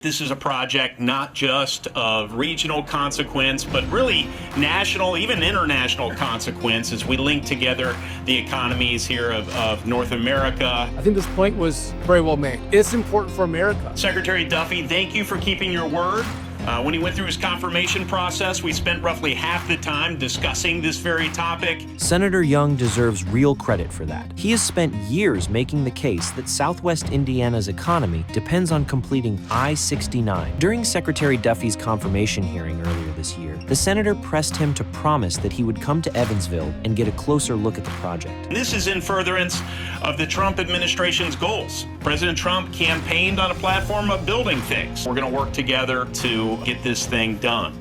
This is a project not just of regional consequence, but really national, even international consequence as we link together the economies here of North America. I think this point was very well made. It's important for America. Secretary Duffy, thank you for keeping your word. When he went through his confirmation process, we spent roughly half the time discussing this very topic. Senator Young deserves real credit for that. He has spent years making the case that Southwest Indiana's economy depends on completing I-69. During Secretary Duffy's confirmation hearing earlier this year, the senator pressed him to promise that he would come to Evansville and get a closer look at the project. This is in furtherance of the Trump administration's goals. President Trump campaigned on a platform of building things. We're going to work together to get this thing done.